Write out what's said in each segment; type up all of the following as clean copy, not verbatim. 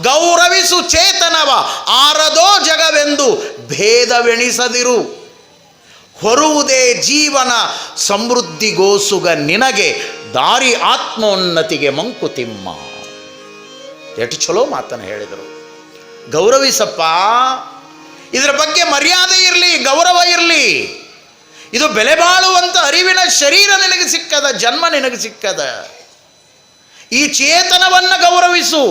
ಗೌರವಿಸು ಚೇತನವ ಆರದೋ ಜಗವೆಂದು ಭೇದವೆಣಿಸದಿರು. ಹೊರುವುದೇ ಜೀವನ ಸಮೃದ್ಧಿಗೋಸುಗ ನಿನಗೆ ದಾರಿ ಆತ್ಮೋನ್ನತಿಗೆ ಮಂಕುತಿಮ್ಮ. ಎಷ್ಟು ಚಲೋ ಮಾತನ್ನು ಹೇಳಿದರು. ಗೌರವಿಸಪ್ಪ, ಇದರ ಬಗ್ಗೆ ಮರ್ಯಾದೆ ಇರಲಿ, ಗೌರವ ಇರಲಿ. ಇದು ಬೆಲೆ ಬಾಳುವಂಥ ಅರಿವಿನ ಶರೀರ ನಿನಗೆ ಸಿಕ್ಕದ, ಜನ್ಮ ನಿನಗೆ ಸಿಕ್ಕದ. ಈ ಚೇತನವನ್ನು ಗೌರವಿಸು.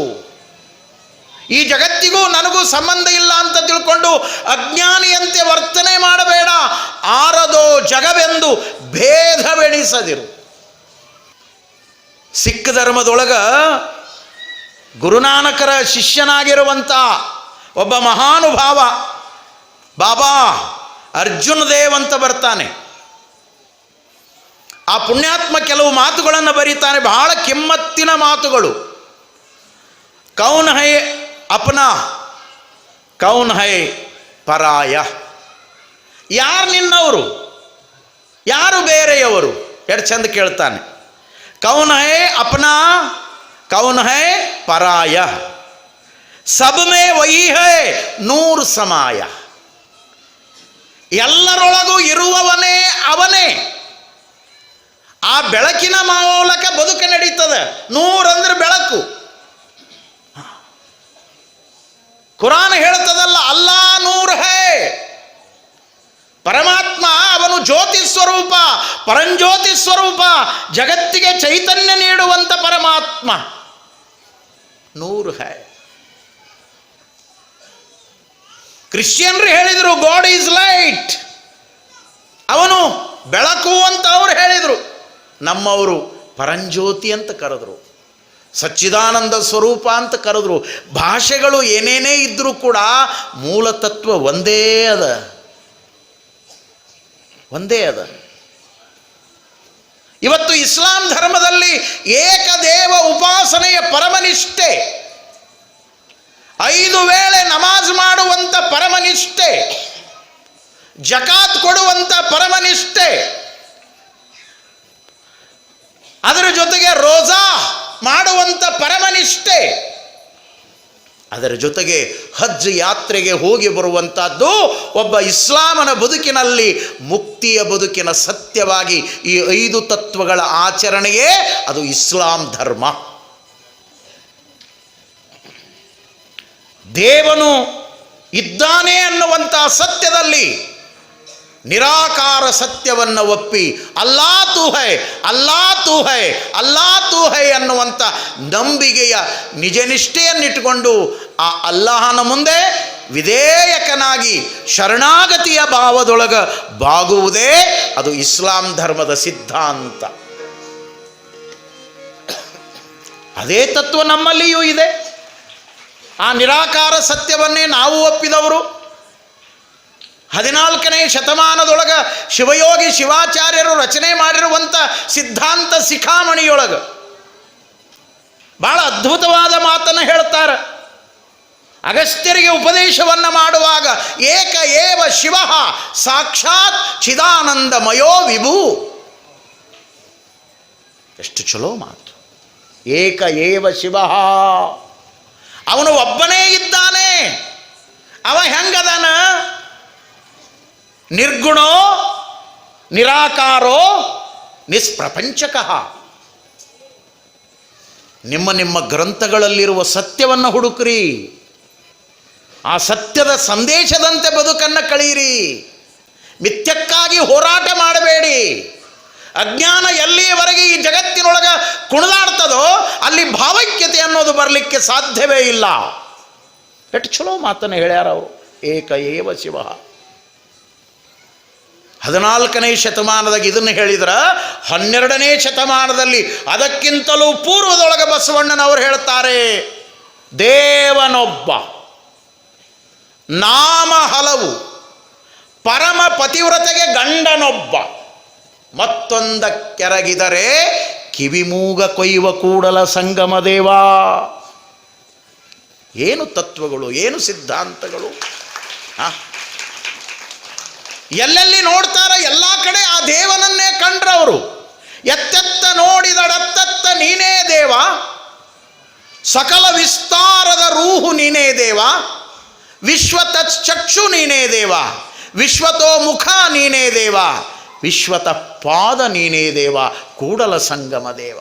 ಈ ಜಗತ್ತಿಗೂ ನನಗೂ ಸಂಬಂಧ ಇಲ್ಲ ಅಂತ ತಿಳ್ಕೊಂಡು ಅಜ್ಞಾನಿಯಂತೆ ವರ್ತನೆ ಮಾಡಬೇಡ. ಆರದೋ ಜಗವೆಂದು ಭೇದವೆಣಿಸದಿರು. ಸಿಖ್ ಧರ್ಮದೊಳಗ ಗುರುನಾನಕರ ಶಿಷ್ಯನಾಗಿರುವಂಥ ಒಬ್ಬ ಮಹಾನುಭಾವ ಬಾಬಾ ಅರ್ಜುನ್ ದೇವ್ ಅಂತ ಬರ್ತಾನೆ. ಆ ಪುಣ್ಯಾತ್ಮ ಕೆಲವು ಮಾತುಗಳನ್ನು ಬರೀತಾನೆ, ಬಹಳ ಕಿಮ್ಮತ್ತಿನ ಮಾತುಗಳು. Kaun high Apna, Kaun high ಪರಾಯ. ಯಾರು ನಿನ್ನವರು, ಯಾರು ಬೇರೆಯವರು? ಎರಡು ಚಂದ ಕೇಳ್ತಾನೆ. ಕೌನ್ ಹೈ ಅಪ್ನಾ, ಕೌನ್ ಹೈ ಪರಾಯ, ಸಬ್ ಮೇ ವಹಿ ಹೈ ನೂರ್ ಸಮಾಯ. ಎಲ್ಲರೊಳಗೂ ಇರುವವನೇ ಅವನೇ. ಆ ಬೆಳಕಿನ ಮೂಲಕ ಬದುಕು ನಡೀತದೆ. ನೂರಂದ್ರೆ ಬೆಳಕು. ಕುರಾನ್ ಹೇಳ್ತದಲ್ಲ, ಅಲ್ಲಾ ನೂರ್ ಹೈ. ಪರಮಾತ್ಮ ಅವನು ಜ್ಯೋತಿ ಸ್ವರೂಪ, ಪರಂಜ್ಯೋತಿ ಸ್ವರೂಪ, ಜಗತ್ತಿಗೆ ಚೈತನ್ಯ ನೀಡುವಂಥ ಪರಮಾತ್ಮ. ನೂರ್ ಹೈ. ಕ್ರಿಶ್ಚಿಯನ್ರು ಹೇಳಿದರು ಗಾಡ್ ಈಸ್ ಲೈಟ್, ಅವನು ಬೆಳಕು ಅಂತ ಅವರು ಹೇಳಿದರು. ನಮ್ಮವರು ಪರಂಜ್ಯೋತಿ ಅಂತ ಕರೆದರು, ಸಚ್ಚಿದಾನಂದ ಸ್ವರೂಪ ಅಂತ ಕರೆದ್ರು. ಭಾಷೆಗಳು ಏನೇನೇ ಇದ್ದರೂ ಕೂಡ ಮೂಲತತ್ವ ಒಂದೇ ಅದ, ಒಂದೇ ಅದ. ಇವತ್ತು ಇಸ್ಲಾಂ ಧರ್ಮದಲ್ಲಿ ಏಕದೇವ ಉಪಾಸನೆಯ ಪರಮನಿಷ್ಠೆ, 5 ವೇಳೆ ನಮಾಜ್ ಮಾಡುವಂಥ ಪರಮನಿಷ್ಠೆ, ಜಕಾತ್ ಕೊಡುವಂಥ ಪರಮನಿಷ್ಠೆ, ಅದರ ಜೊತೆಗೆ ರೋಜಾ ಮಾಡುವಂಥ ಪರಮನಿಷ್ಠೆ, ಅದರ ಜೊತೆಗೆ ಹಜ್ ಯಾತ್ರೆಗೆ ಹೋಗಿ ಬರುವಂಥದ್ದು ಒಬ್ಬ ಇಸ್ಲಾಮನ ಬದುಕಿನಲ್ಲಿ ಮುಕ್ತಿಯ ಬದುಕಿನ ಸತ್ಯವಾಗಿ ಈ 5 ತತ್ವಗಳ ಆಚರಣೆಯೇ ಅದು ಇಸ್ಲಾಂ ಧರ್ಮ. ದೇವನು ಇದ್ದಾನೆ ಅನ್ನುವಂಥ ಸತ್ಯದಲ್ಲಿ ನಿರಾಕಾರ ಸತ್ಯವನ್ನು ಒಪ್ಪಿ ಅಲ್ಲಾ ತೂ ಹೈ, ಅಲ್ಲಾ ತೂ ಹೈ, ಅಲ್ಲಾ ತೂ ಹೈ ಅನ್ನುವಂಥ ನಂಬಿಕೆಯ ನಿಜನಿಷ್ಠೆಯನ್ನಿಟ್ಟುಕೊಂಡು ಆ ಅಲ್ಲಾಹನ ಮುಂದೆ ವಿಧೇಯಕನಾಗಿ ಶರಣಾಗತಿಯ ಭಾವದೊಳಗ ಬಾಗುವುದೇ ಅದು ಇಸ್ಲಾಂ ಧರ್ಮದ ಸಿದ್ಧಾಂತ. ಅದೇ ತತ್ವ ನಮ್ಮಲ್ಲಿಯೂ ಇದೆ. ಆ ನಿರಾಕಾರ ಸತ್ಯವನ್ನೇ ನಾವು ಒಪ್ಪಿದವರು. 14ನೇ ಶತಮಾನದೊಳಗೆ ಶಿವಯೋಗಿ ಶಿವಾಚಾರ್ಯರು ರಚನೆ ಮಾಡಿರುವಂಥ ಸಿದ್ಧಾಂತ ಶಿಖಾಮಣಿಯೊಳಗೆ ಬಹಳ ಅದ್ಭುತವಾದ ಮಾತನ್ನು ಹೇಳ್ತಾರೆ. ಅಗಸ್ತ್ಯರಿಗೆ ಉಪದೇಶವನ್ನು ಮಾಡುವಾಗ ಏಕ ಏವ ಶಿವ ಸಾಕ್ಷಾತ್ ಚಿದಾನಂದಮಯೋ ವಿಭು. ಎಷ್ಟು ಚಲೋ ಮಾತು. ಏಕ ಏವ ಶಿವ, ಅವನು ಒಬ್ಬನೇ ಇದ್ದಾನೆ. ಅವ ಹೆಂಗದಾನ? ನಿರ್ಗುಣೋ ನಿರಾಕಾರೋ ನಿಷ್ಪ್ರಪಂಚಕಃ. ನಿಮ್ಮ ನಿಮ್ಮ ಗ್ರಂಥಗಳಲ್ಲಿರುವ ಸತ್ಯವನ್ನು ಹುಡುಕ್ರಿ, ಆ ಸತ್ಯದ ಸಂದೇಶದಂತೆ ಬದುಕನ್ನು ಕಳೆಯಿರಿ. ಮಿಥ್ಯಕ್ಕಾಗಿ ಹೋರಾಟ ಮಾಡಬೇಡಿ. ಅಜ್ಞಾನ ಎಲ್ಲಿಯವರೆಗೆ ಈ ಜಗತ್ತಿನೊಳಗೆ ಕುಣಿದಾಡ್ತದೋ ಅಲ್ಲಿ ಭಾವೈಕ್ಯತೆ ಅನ್ನೋದು ಬರಲಿಕ್ಕೆ ಸಾಧ್ಯವೇ ಇಲ್ಲ. ಎಷ್ಟು ಚಲೋ ಮಾತನ್ನು ಹೇಳ್ಯಾರ ಅವರು. ಏಕ ಏವ ಶಿವ. 14ನೇ ಶತಮಾನದಾಗ ಇದನ್ನು ಹೇಳಿದ್ರ 12ನೇ ಶತಮಾನದಲ್ಲಿ ಅದಕ್ಕಿಂತಲೂ ಪೂರ್ವದೊಳಗೆ ಬಸವಣ್ಣನವರು ಹೇಳ್ತಾರೆ, ದೇವನೊಬ್ಬ, ನಾಮ ಹಲವು, ಪರಮ ಪತಿವ್ರತೆಗೆ ಗಂಡನೊಬ್ಬ, ಮತ್ತೊಂದಕ್ಕೆರಗಿದರೆ ಕಿವಿಮೂಗ ಕೊಯ್ಯುವ ಕೂಡಲ ಸಂಗಮ ದೇವ. ಏನು ತತ್ವಗಳು, ಏನು ಸಿದ್ಧಾಂತಗಳು! ಎಲ್ಲೆಲ್ಲಿ ನೋಡ್ತಾರ ಎಲ್ಲ ಕಡೆ ಆ ದೇವನನ್ನೇ ಕಂಡ್ರವರು. ಎತ್ತೆತ್ತ ನೋಡಿದಡತ್ತತ್ತ ನೀನೇ ದೇವ, ಸಕಲ ವಿಸ್ತಾರದ ರೂಹು ನೀನೇ ದೇವ, ವಿಶ್ವತ ಚಕ್ಷು ನೀನೇ ದೇವ, ವಿಶ್ವತೋ ಮುಖ ನೀನೇ ದೇವ, ವಿಶ್ವತ ಪಾದ ನೀನೇ ದೇವ, ಕೂಡಲ ಸಂಗಮ ದೇವ.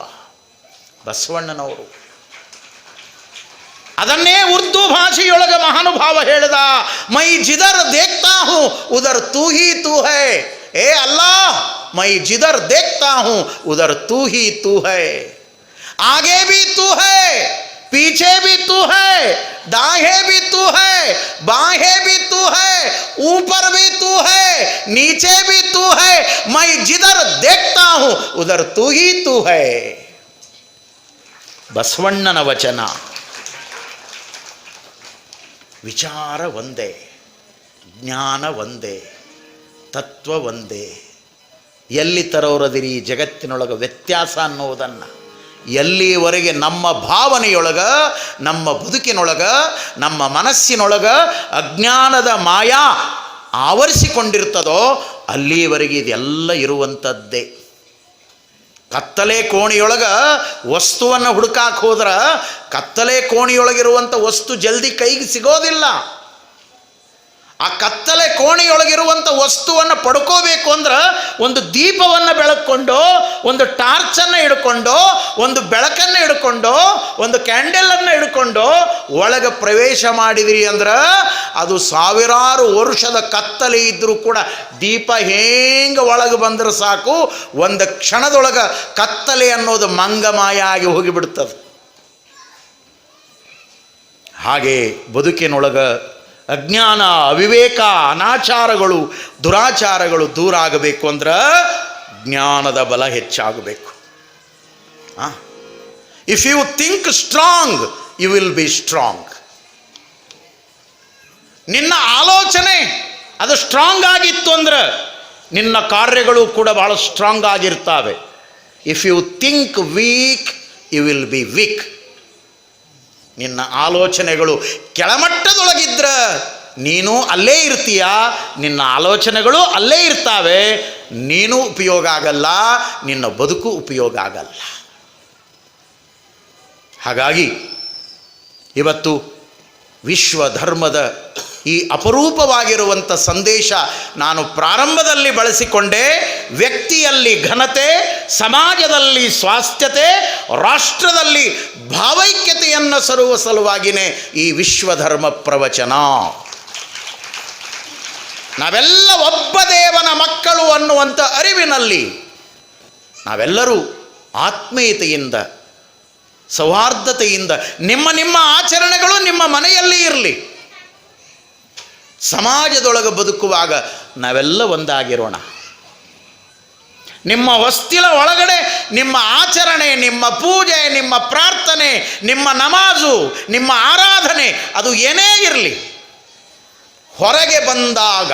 ಬಸವಣ್ಣನವರು ಅದನ್ನೇ ಉರ್ದು ಭಾಷೆಯೊಳಗೆ ಮಹಾನುಭಾವ ಹೇಳಿದ. ಮೈ ಜಿದರ್ ದೇಖ್ತಾ ಹೂ ಉದರ್ ತೂ ಹಿ ತೂ ಹೈ, ಏ ಅಲ್ಲಾ ಮೈ ಜಿದರ್ ದೇಖ್ತಾ ಹೂ ಉದರ್ ತೂ ಹಿ ತೂ ಹೈ, आगे भी तू है, पीछे भी तू है, दाएं भी तू है, बाएं भी तू है, ऊपर भी तू है, नीचे भी तू है, मैं जिधर देखता हूं उधर तू ही तू है. ಬಸವಣ್ಣನ ವಚನ. ವಿಚಾರ ಒಂದೇ, ಜ್ಞಾನ ಒಂದೇ, ತತ್ವ ಒಂದೇ. ಎಲ್ಲಿ ತರೋರದಿರಿ ಜಗತ್ತಿನೊಳಗೆ ವ್ಯತ್ಯಾಸ ಅನ್ನೋದನ್ನು ಎಲ್ಲಿವರೆಗೆ ನಮ್ಮ ಭಾವನೆಯೊಳಗೆ, ನಮ್ಮ ಬದುಕಿನೊಳಗೆ, ನಮ್ಮ ಮನಸ್ಸಿನೊಳಗೆ ಅಜ್ಞಾನದ ಮಾಯಾ ಆವರಿಸಿಕೊಂಡಿರ್ತದೋ ಅಲ್ಲಿವರೆಗೆ ಇದೆಲ್ಲ ಇರುವಂಥದ್ದೇ. ಕತ್ತಲೆ ಕೋಣಿಯೊಳಗೆ ವಸ್ತುವನ್ನು ಹುಡುಕಾಕೆ ಹೋದ್ರೆ ಕತ್ತಲೆ ಕೋಣಿಯೊಳಗಿರುವಂಥ ವಸ್ತು ಜಲ್ದಿ ಕೈಗೆ ಸಿಗೋದಿಲ್ಲ. ಆ ಕತ್ತಲೆ ಕೋಣೆಯೊಳಗಿರುವಂಥ ವಸ್ತುವನ್ನು ಪಡ್ಕೋಬೇಕು ಅಂದ್ರೆ ಒಂದು ದೀಪವನ್ನು ಬೆಳಕೊಂಡು, ಒಂದು ಟಾರ್ಚನ್ನು ಹಿಡ್ಕೊಂಡು, ಒಂದು ಬೆಳಕನ್ನು ಹಿಡ್ಕೊಂಡು, ಒಂದು ಕ್ಯಾಂಡಲನ್ನು ಹಿಡ್ಕೊಂಡು ಒಳಗೆ ಪ್ರವೇಶ ಮಾಡಿದಿರಿ ಅಂದ್ರೆ ಅದು ಸಾವಿರಾರು ವರ್ಷದ ಕತ್ತಲೆ ಇದ್ದರೂ ಕೂಡ ದೀಪ ಹೇಗೆ ಒಳಗೆ ಬಂದ್ರೆ ಸಾಕು, ಒಂದು ಕ್ಷಣದೊಳಗೆ ಕತ್ತಲೆ ಅನ್ನೋದು ಮಂಗಮಾಯ ಆಗಿ ಹೋಗಿಬಿಡ್ತದೆ. ಹಾಗೆ ಬದುಕಿನೊಳಗೆ ಅಜ್ಞಾನ, ಅವಿವೇಕ, ಅನಾಚಾರಗಳು, ದುರಾಚಾರಗಳು ದೂರ ಆಗಬೇಕು ಅಂದ್ರೆ ಜ್ಞಾನದ ಬಲ ಹೆಚ್ಚಾಗಬೇಕು. If you think strong you will be strong. ನಿನ್ನ ಆಲೋಚನೆ ಅದು ಸ್ಟ್ರಾಂಗ್ ಆಗಿತ್ತು ಅಂದ್ರೆ ನಿನ್ನ ಕಾರ್ಯಗಳು ಕೂಡ ಬಹಳ ಸ್ಟ್ರಾಂಗ್ ಆಗಿರ್ತಾವೆ. If you think weak you will be weak. ನಿನ್ನ ಆಲೋಚನೆಗಳು ಕೆಳಮಟ್ಟದೊಳಗಿದ್ರೆ ನೀನು ಅಲ್ಲೇ ಇರ್ತೀಯ, ನಿನ್ನ ಆಲೋಚನೆಗಳು ಅಲ್ಲೇ ಇರ್ತಾವೆ, ನೀನು ಉಪಯೋಗ ಆಗಲ್ಲ, ನಿನ್ನ ಬದುಕು ಉಪಯೋಗ ಆಗಲ್ಲ. ಹಾಗಾಗಿ ಇವತ್ತು ವಿಶ್ವ ಧರ್ಮದ ಈ ಅಪರೂಪವಾಗಿರುವಂಥ ಸಂದೇಶ ನಾನು ಪ್ರಾರಂಭದಲ್ಲಿ ಬಳಸಿಕೊಂಡೆ. ವ್ಯಕ್ತಿಯಲ್ಲಿ ಘನತೆ, ಸಮಾಜದಲ್ಲಿ ಸ್ವಾಸ್ಥ್ಯತೆ, ರಾಷ್ಟ್ರದಲ್ಲಿ ಭಾವೈಕ್ಯತೆಯನ್ನು ಸರುವ ಸಲುವಾಗಿಯೇ ಈ ವಿಶ್ವಧರ್ಮ ಪ್ರವಚನ. ನಾವೆಲ್ಲ ಒಬ್ಬ ದೇವನ ಮಕ್ಕಳು ಅನ್ನುವಂಥ ಅರಿವಿನಲ್ಲಿ ನಾವೆಲ್ಲರೂ ಆತ್ಮೀಯತೆಯಿಂದ, ಸೌಹಾರ್ದತೆಯಿಂದ ನಿಮ್ಮ ನಿಮ್ಮ ಆಚರಣೆಗಳು ನಿಮ್ಮ ಮನೆಯಲ್ಲಿ ಇರಲಿ. ಸಮಾಜದೊಳಗೆ ಬದುಕುವಾಗ ನಾವೆಲ್ಲ ಒಂದಾಗಿರೋಣ. ನಿಮ್ಮ ಹೊಸ್ತಿಲ ಒಳಗಡೆ ನಿಮ್ಮ ಆಚರಣೆ, ನಿಮ್ಮ ಪೂಜೆ, ನಿಮ್ಮ ಪ್ರಾರ್ಥನೆ, ನಿಮ್ಮ ನಮಾಜು, ನಿಮ್ಮ ಆರಾಧನೆ ಅದು ಏನೇ ಇರಲಿ, ಹೊರಗೆ ಬಂದಾಗ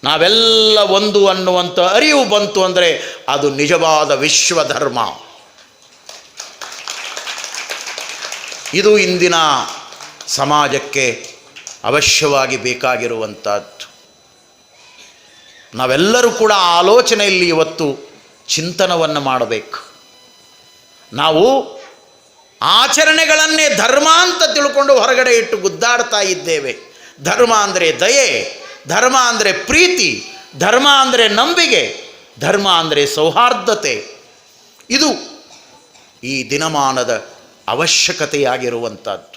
ನಾವೆಲ್ಲ ಒಂದು ಅನ್ನುವಂಥ ಅರಿವು ಬಂತು ಅಂದರೆ ಅದು ನಿಜವಾದ ವಿಶ್ವಧರ್ಮ. ಇದು ಇಂದಿನ ಸಮಾಜಕ್ಕೆ ಅವಶ್ಯವಾಗಿ ಬೇಕಾಗಿರುವಂಥದ್ದು. ನಾವೆಲ್ಲರೂ ಕೂಡ ಆಲೋಚನೆಯಲ್ಲಿ ಇವತ್ತು ಚಿಂತನವನ್ನು ಮಾಡಬೇಕು. ನಾವು ಆಚರಣೆಗಳನ್ನೇ ಧರ್ಮ ಅಂತ ತಿಳ್ಕೊಂಡು ಹೊರಗಡೆ ಇಟ್ಟು ಗುದ್ದಾಡ್ತಾ ಇದ್ದೇವೆ. ಧರ್ಮ ಅಂದರೆ ದಯೆ, ಧರ್ಮ ಅಂದರೆ ಪ್ರೀತಿ, ಧರ್ಮ ಅಂದರೆ ನಂಬಿಕೆ, ಧರ್ಮ ಅಂದರೆ ಸೌಹಾರ್ದತೆ. ಇದು ಈ ದಿನಮಾನದ ಅವಶ್ಯಕತೆಯಾಗಿರುವಂಥದ್ದು.